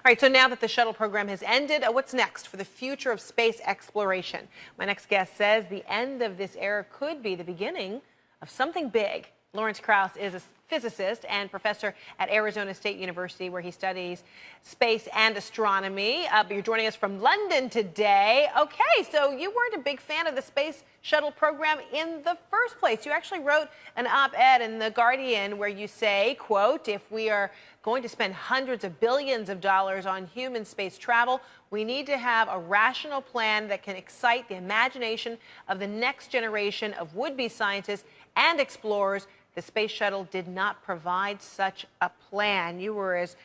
All right, so now that the shuttle program has ended, what's next for the future of space exploration? My next guest says the end of this era could be the beginning of something big. Lawrence Krauss is a physicist and professor at Arizona State University, where he studies space and astronomy. But you're joining us from London today. Okay, so you weren't a big fan of the space shuttle program in the first place. You actually wrote an op-ed in The Guardian where you say, quote, if we are going to spend hundreds of billions of dollars on human space travel, we need to have a rational plan that can excite the imagination of the next generation of would-be scientists and explorers. The space shuttle did not provide such a plan. You were as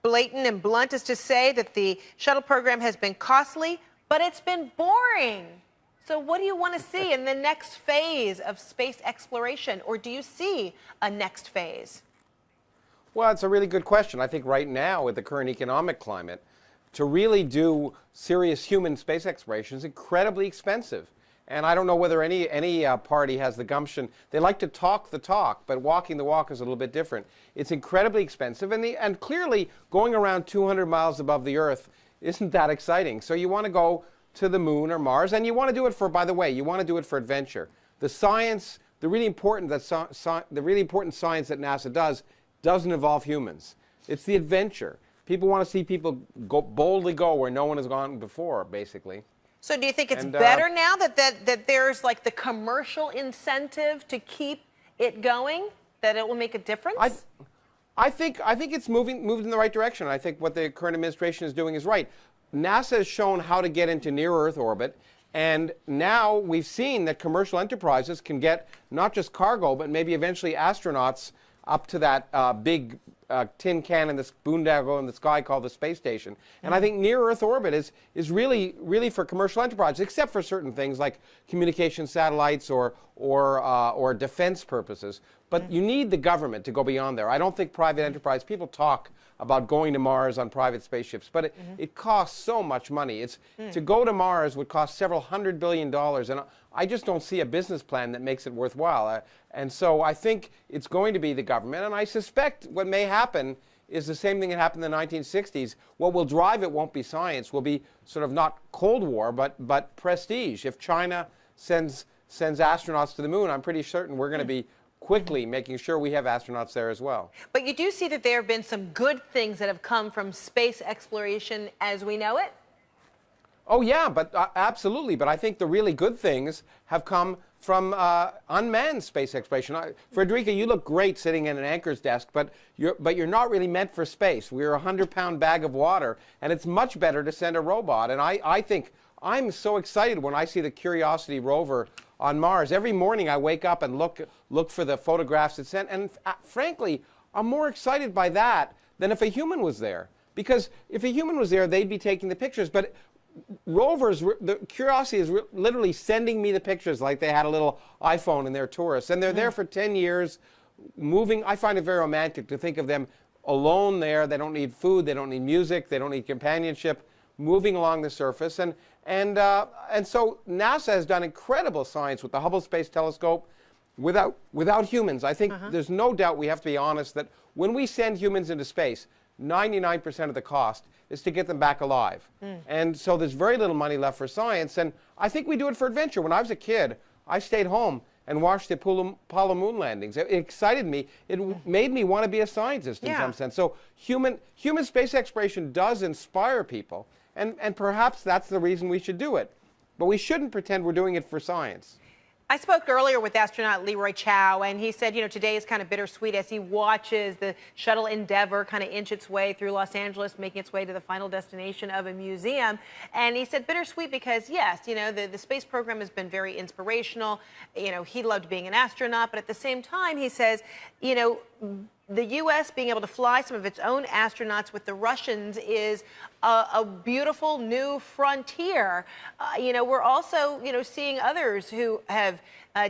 blatant and blunt as to say that the shuttle program has been costly, but it's been boring. So what do you want to see in the next phase of space exploration? Or do you see a next phase? Well, it's a really good question. I think right now, with the current economic climate, to really do serious human space exploration is incredibly expensive. And I don't know whether any party has the gumption. They like to talk the talk, but walking the walk is a little bit different. It's incredibly expensive, and clearly going around 200 miles above the Earth isn't that exciting. So you want to go to the moon or Mars, and you want to do it for, by the way, you want to do it for adventure. The science, the really important science that NASA doesn't involve humans. It's the adventure. People want to see people boldly go where no one has gone before, basically. So do you think it's better now that there's like the commercial incentive to keep it going, that it will make a difference? I think it's moved in the right direction. I think what the current administration is doing is right. NASA has shown how to get into near Earth orbit, and now we've seen that commercial enterprises can get not just cargo, but maybe eventually astronauts up to that big tin can in this boondoggle in the sky called the space station. And I think near-Earth orbit is really for commercial enterprises, except for certain things like communication satellites or defense purposes. But you need the government to go beyond there. I don't think private enterprise, people talk about going to Mars on private spaceships, but it costs so much money. To go to Mars would cost several $100 billion, and I just don't see a business plan that makes it worthwhile. And so I think it's going to be the government, and I suspect what may happen is the same thing that happened in the 1960s. What will drive it won't be science, will be sort of not Cold War, but prestige. If China sends astronauts to the moon, I'm pretty certain we're going to be quickly making sure we have astronauts there as well. But you do see that there have been some good things that have come from space exploration as we know it? Oh, yeah, but absolutely. But I think the really good things have come from unmanned space exploration. Frederica, you look great sitting in an anchor's desk, but you're not really meant for space. We're a 100-pound bag of water, and it's much better to send a robot. And I think I'm so excited when I see the Curiosity rover on Mars. Every morning I wake up and look for the photographs it sent, and frankly, I'm more excited by that than if a human was there. Because if a human was there, they'd be taking the pictures. But rovers, the Curiosity is literally sending me the pictures like they had a little iPhone in their tourists. And they're there for 10 years, moving. I find it very romantic to think of them alone there. They don't need food, they don't need music, they don't need companionship, moving along the surface. And so NASA has done incredible science with the Hubble Space Telescope without humans. I think there's no doubt, we have to be honest, that when we send humans into space, 99% of the cost is to get them back alive. And so there's very little money left for science, and I think we do it for adventure. When I was a kid, I stayed home and watched the Apollo moon landings. It excited me. It made me want to be a scientist in some sense. So human space exploration does inspire people, and perhaps that's the reason we should do it. But we shouldn't pretend we're doing it for science. I spoke earlier with astronaut Leroy Chow, and he said, you know, today is kind of bittersweet as he watches the shuttle Endeavour kind of inch its way through Los Angeles, making its way to the final destination of a museum. And he said bittersweet because, yes, you know, the space program has been very inspirational. You know, he loved being an astronaut, but at the same time, he says, you know, the U.S. being able to fly some of its own astronauts with the Russians is a beautiful new frontier. You know, we're also, you know, seeing others who have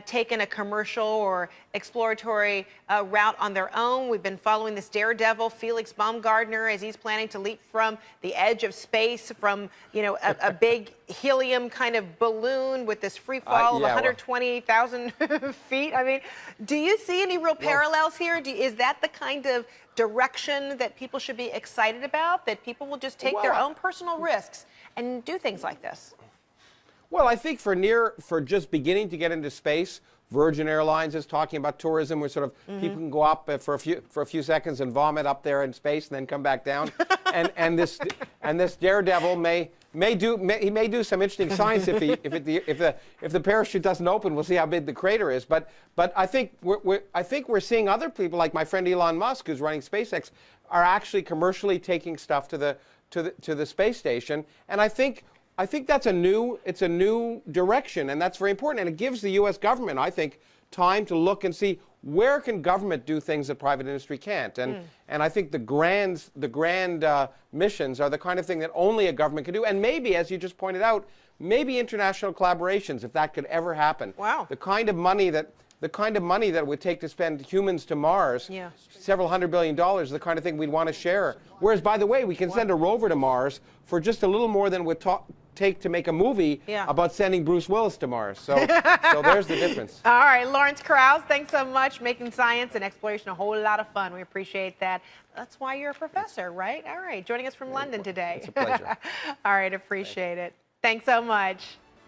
taken a commercial or exploratory route on their own. We've been following this daredevil, Felix Baumgartner, as he's planning to leap from the edge of space from, you know, a big helium kind of balloon with this free fall of 120,000 feet. I mean, do you see any real parallels here? Is that the kind of direction that people should be excited about, that people will just take their own personal risks and do things like this? Well, I think for just beginning to get into space, Virgin Airlines is talking about tourism, where sort of people can go up for a few seconds and vomit up there in space and then come back down. and this daredevil may do some interesting science if the parachute doesn't open. We'll see how big the crater is. But I think we're seeing other people, like my friend Elon Musk, who's running SpaceX, are actually commercially taking stuff to the space station. And I think that's a new direction, and that's very important. And it gives the U.S. government, I think, time to look and see where can government do things that private industry can't. And I think the grand missions are the kind of thing that only a government can do. And maybe, as you just pointed out, maybe international collaborations, if that could ever happen. Wow. The kind of money that it would take to send humans to Mars, several $100 billion, the kind of thing we'd want to share. Whereas, by the way, we can send a rover to Mars for just a little more than it would take to make a movie about sending Bruce Willis to Mars. So there's the difference. All right, Lawrence Krauss, thanks so much. Making science and exploration a whole lot of fun. We appreciate that. That's why you're a professor, right? All right, joining us from London today. It's a pleasure. All right, appreciate it. Thanks so much.